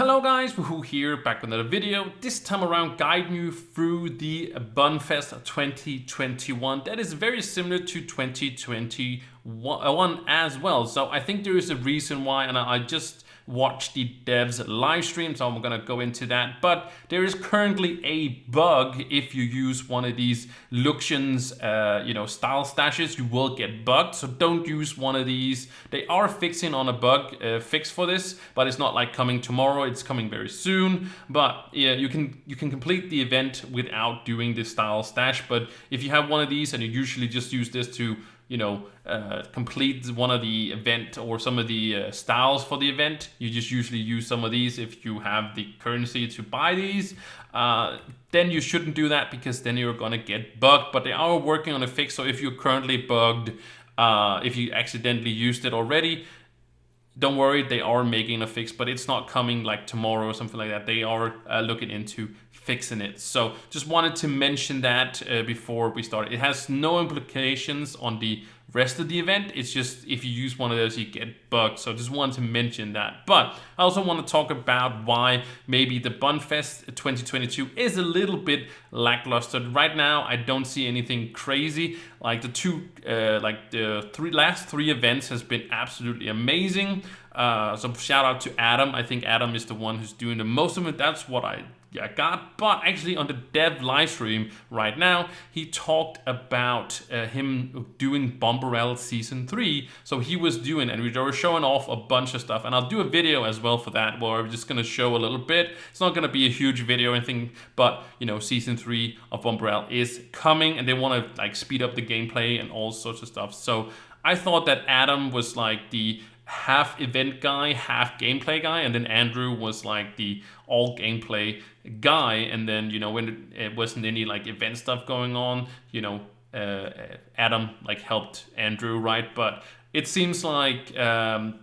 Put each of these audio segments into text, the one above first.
Hello guys, Wahoo here, back with another video. This time around guiding you through the Bunfest 2021 that is very similar to 2021 as well. So I think there is a reason why, and I just watched the devs live stream, so I'm gonna go into that. But there is currently a bug. If you use one of these Luxian's style stashes, you will get bugged, so don't use one of these. They are fixing on a bug fix for this, but it's not like coming tomorrow, it's coming very soon. But yeah, you can complete the event without doing the style stash. But if you have one of these and you usually just use this to complete one of the event or some of the styles for the event, you just usually use some of these. If you have the currency to buy these, then you shouldn't do that, because then you're gonna get bugged. But they are working on a fix, so if you're currently bugged, if you accidentally used it already, don't worry, they are making a fix, but it's not coming like tomorrow or something like that. They are looking into fixing it. So just wanted to mention that before we start. It has no implications on the rest of the event. It's just if you use one of those, you get bugged. So just wanted to mention that. But I also want to talk about why maybe the Bunfest 2022 is a little bit lackluster. Right now, I don't see anything crazy. Like the last three events has been absolutely amazing. So shout out to Adam. I think Adam is the one who's doing the most of it. That's what I got. But actually on the dev live stream right now, he talked about him doing Bomberell season 3. So he was doing, and we were showing off a bunch of stuff, and I'll do a video as well for that where I'm just gonna show a little bit. It's not gonna be a huge video or anything, but season 3 of Bomberell is coming, and they want to like speed up the gameplay and all sorts of stuff. So I thought that Adam was like the half event guy, half gameplay guy, and then Andrew was like the all gameplay guy. And then when it wasn't any like event stuff going on, Adam like helped Andrew, right? But it seems like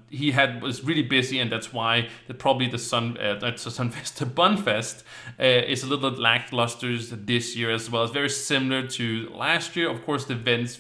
he was really busy, and that's why probably the Bunfest is a little lackluster this year as well. It's very similar to last year. Of course, the events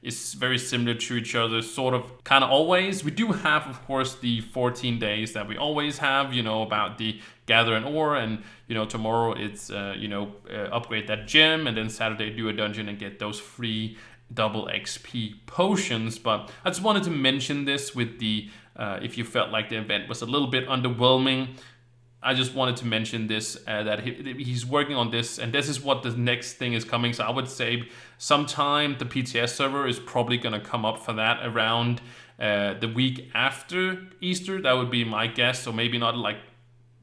is very similar to each other, sort of, kind of always. We do have, of course, the 14 days that we always have, about the gather an ore, and tomorrow it's upgrade that gem, and then Saturday do a dungeon and get those free double XP potions. But I just wanted to mention this with the if you felt like the event was a little bit underwhelming, I just wanted to mention this, that he's working on this, and this is what the next thing is coming. So I would say sometime the PTS server is probably going to come up for that around the week after Easter. That would be my guess. So maybe not like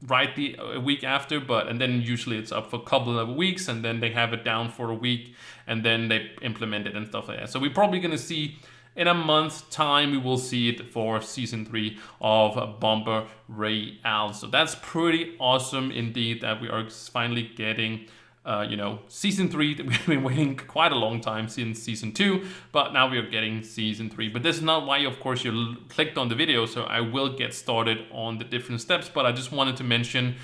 right a week after, and then usually it's up for a couple of weeks, and then they have it down for a week, and then they implement it and stuff like that. So we're probably going to see in a month's time, we will see it for season 3 of Bomberell. So that's pretty awesome indeed that we are finally getting season 3. We've been waiting quite a long time since season 2, but now we are getting season 3. But this is not why, of course, you clicked on the video, so I will get started on the different steps. But I just wanted to mention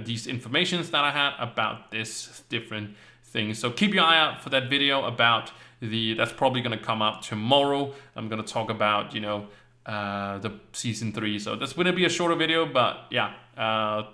these informations that I had about this different things. So keep your eye out for that video about that's probably going to come out tomorrow. I'm going to talk about the season 3, so that's going to be a shorter video, but yeah,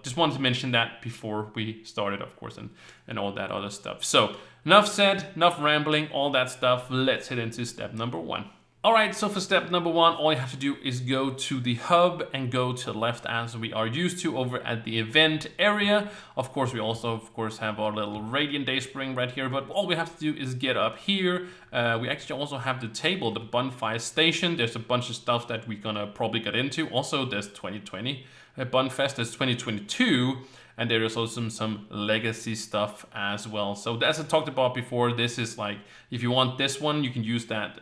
just wanted to mention that before we started, of course, and all that other stuff. So enough said, enough rambling, all that stuff. Let's head into step number 1. All right, so for step number 1, all you have to do is go to the hub and go to the left, as we are used to over at the event area. Of course, we also, have our little Radiant Dayspring right here, but all we have to do is get up here. We actually also have the table, the Bonfire Station. There's a bunch of stuff that we're gonna probably get into. Also, there's 2020 Bunfest, there's 2022, and there is also some legacy stuff as well. So as I talked about before, this is like, if you want this one, you can use that,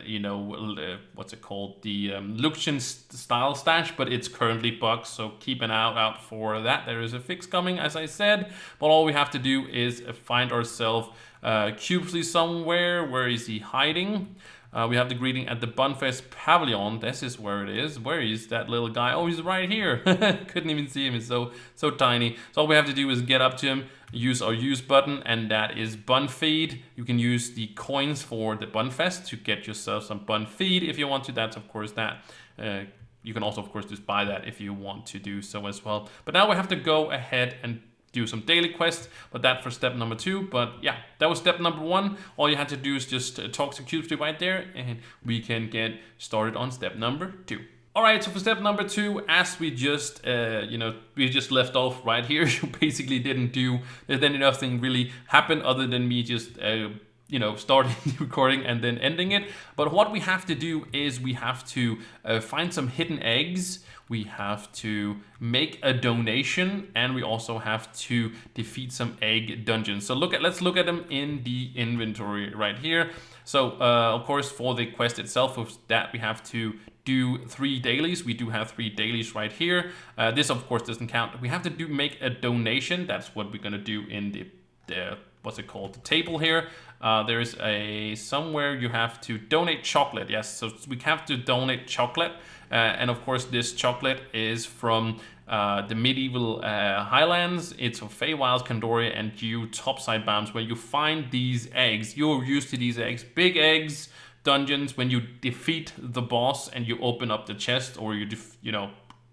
what's it called? The Luxian style stash, but it's currently bugged, so keep an eye out for that. There is a fix coming, as I said, but all we have to do is find ourselves Qubesly somewhere. Where is he hiding? We have the greeting at the Bunfest Pavilion. This is where it is. Where is that little guy? Oh, he's right here. Couldn't even see him. He's so tiny. So all we have to do is get up to him, use our use button, and that is bun feed. You can use the coins for the Bunfest to get yourself some bun feed if you want to. That's of course that you can also, of course, just buy that if you want to do so as well. But now we have to go ahead and do some daily quests, but that for step number 2. But yeah, that was step number 1. All you had to do is just talk to Qubesly right there, and we can get started on step number 2. All right, so for step number 2, as we just, we just left off right here, you basically didn't do, then nothing really happened other than me just, starting the recording and then ending it. But what we have to do is we have to find some hidden eggs. We have to make a donation, and we also have to defeat some egg dungeons. So let's look at them in the inventory right here. So of course, for the quest itself, for that we have to do 3 dailies. We do have 3 dailies right here. This of course doesn't count. We have to make a donation. That's what we're gonna do in the what's it called? The table here. There's somewhere you have to donate chocolate. Yes, so we have to donate chocolate. And of course, this chocolate is from the medieval highlands. It's from Feywilds, Candoria, and Gew topside biomes, where you find these eggs. You're used to these eggs, big eggs, dungeons. When you defeat the boss and you open up the chest, or you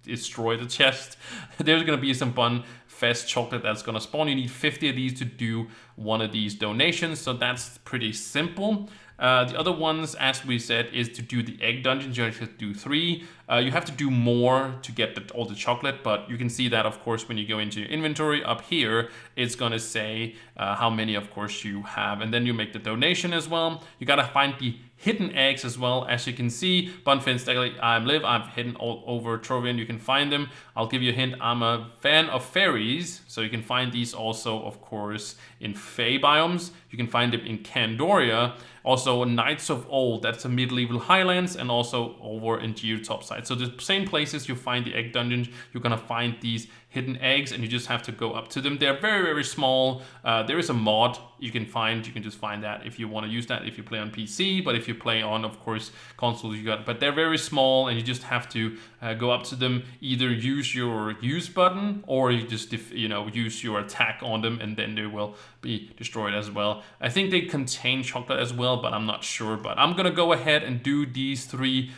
destroy the chest, there's gonna be some Bunfest chocolate that's gonna spawn. You need 50 of these to do one of these donations, so that's pretty simple. The other ones, as we said, is to do the egg dungeons. You have to do 3. You have to do more to get all the chocolate, but you can see that, of course, when you go into your inventory up here, it's gonna say how many, of course, you have, and then you make the donation as well. You gotta find the hidden eggs as well. As you can see, Bunfest Daily, I've hidden all over Trove, and you can find them. I'll give you a hint, I'm a fan of fairies, so you can find these also, of course, in Fey biomes. You can find them in Candoria, also Knights of Old, that's the medieval highlands, and also over in Gew topside. So the same places you find the egg dungeons, you're gonna find these hidden eggs, and you just have to go up to them. They're very, very small. There is a mod you can just find that if you want to use that if you play on PC, but if you play on, of course, consoles, but they're very small, and you just have to go up to them, either use your use button, or you just use your attack on them, and then they will be destroyed as well. I think they contain chocolate as well, but I'm not sure. But I'm gonna go ahead and do these 3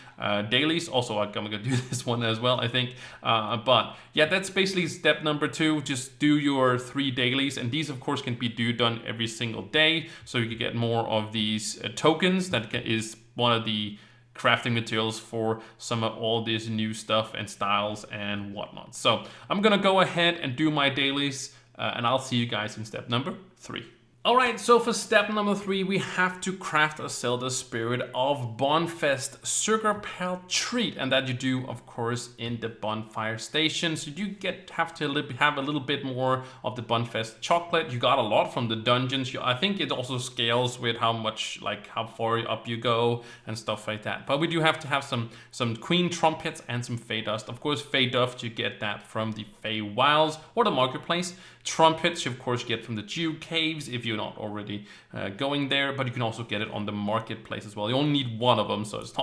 dailies. Also, I'm gonna do this one as well, I think. But yeah, that's basically step number 2. Just do your 3 dailies, and these of course can be done every single day, so you can get more of these tokens. That is one of the crafting materials for some of all this new stuff and styles and whatnot. So I'm gonna go ahead and do my dailies, and I'll see you guys in step number 3. Alright, so for step number 3, we have to craft ourselves the Spirit of Bunfest sugarpetal treat, and that you do, of course, in the bonfire station. So you have to have a little bit more of the Bunfest chocolate. You got a lot from the dungeons. I think it also scales with how far up you go and stuff like that. But we do have to have some queen trumpets and some fey dust. Of course, fey dust, you get that from the Feywilds or the marketplace. Trumpets, you of course get from the Gew caves if you're not already going there, but you can also get it on the marketplace as well. You only need 1 of them, so it's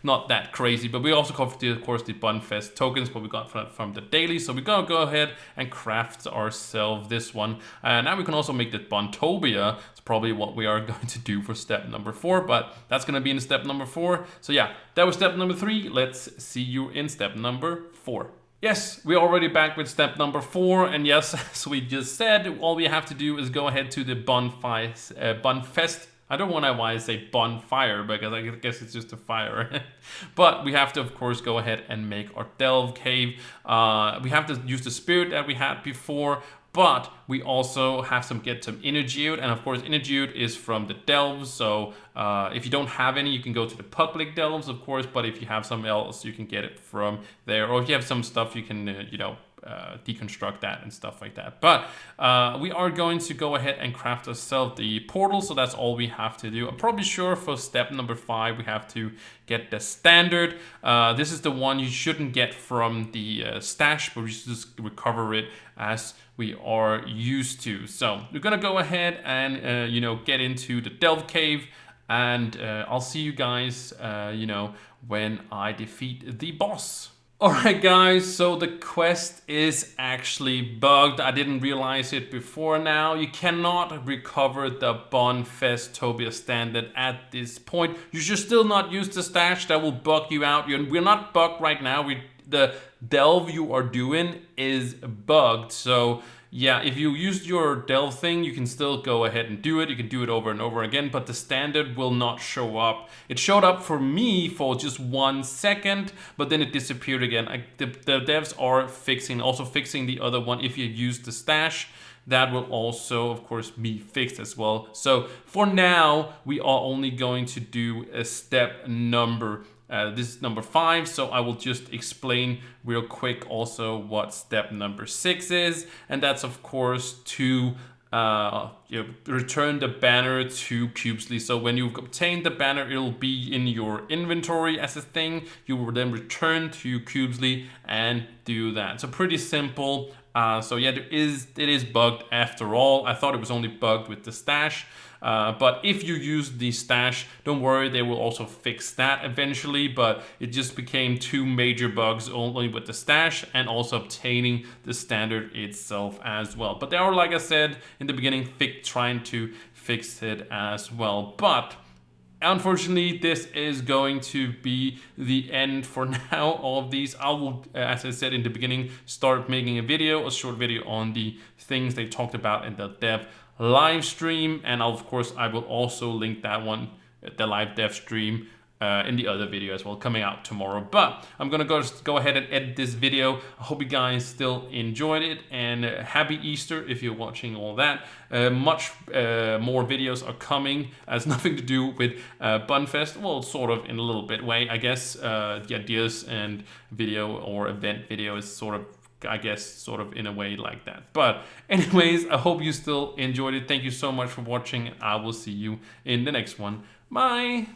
not that crazy. But we also covered, of course, the Bunfest tokens, but we got from the daily. So we're gonna go ahead and craft ourselves this one. Now we can also make the Buntopia. It's probably what we are going to do for step number 4, but that's gonna be in step number 4. So yeah, that was step number 3. Let's see you in step number 4. Yes, we're already back with step number 4, and yes, as we just said, all we have to do is go ahead to the Bunfest. I don't know why I say bonfire, because I guess it's just a fire. But we have to, of course, go ahead and make our delve cave. We have to use the spirit that we had before, but we also have get some energy out, and of course energy out is from the delves. So if you don't have any, you can go to the public delves, of course, but if you have some else, you can get it from there, or if you have some stuff, you can deconstruct that and stuff like that. But we are going to go ahead and craft ourselves the portal, so that's all we have to do. I'm probably sure for step number 5 we have to get the standard. This is the one you shouldn't get from the stash, but we should just recover it as we are used to. So we're gonna go ahead and get into the delve cave, and I'll see you guys when I defeat the boss. Alright guys, so the quest is actually bugged. I didn't realize it before now. You cannot recover the Buntopia Standard at this point. You should still not use the stash, that will bug you out. We're not bugged right now. The delve you are doing is bugged. So yeah, if you used your delve thing, you can still go ahead and do it. You can do it over and over again, but the standard will not show up. It showed up for me for just 1 second, but then it disappeared again. The devs are also fixing the other one. If you use the stash, that will also, of course, be fixed as well. So for now, we are only going to do a step number. This is number 5, so I will just explain real quick also what step number 6 is, and that's of course to return the banner to Qubesly. So when you've obtained the banner, it'll be in your inventory as a thing. You will then return to Qubesly and do that. So pretty simple. So yeah, it is bugged after all. I thought it was only bugged with the stash. But if you use the stash, don't worry, they will also fix that eventually. But it just became 2 major bugs only with the stash and also obtaining the standard itself as well. But they are, like I said in the beginning, trying to fix it as well. But unfortunately, this is going to be the end for now of these. I will, as I said in the beginning, start making a short video on the things they talked about in the dev live stream, and of course I will also link that one, the live dev stream, in the other video as well, coming out tomorrow. But I'm gonna go ahead and edit this video. I hope you guys still enjoyed it, and happy Easter if you're watching all that. Much more videos are coming, has nothing to do with Bunfest. Well, sort of in a little bit way, I guess. The ideas and video or event video is sort of, I guess, sort of in a way like that. But anyways, I hope you still enjoyed it. Thank you so much for watching. I will see you in the next one. Bye.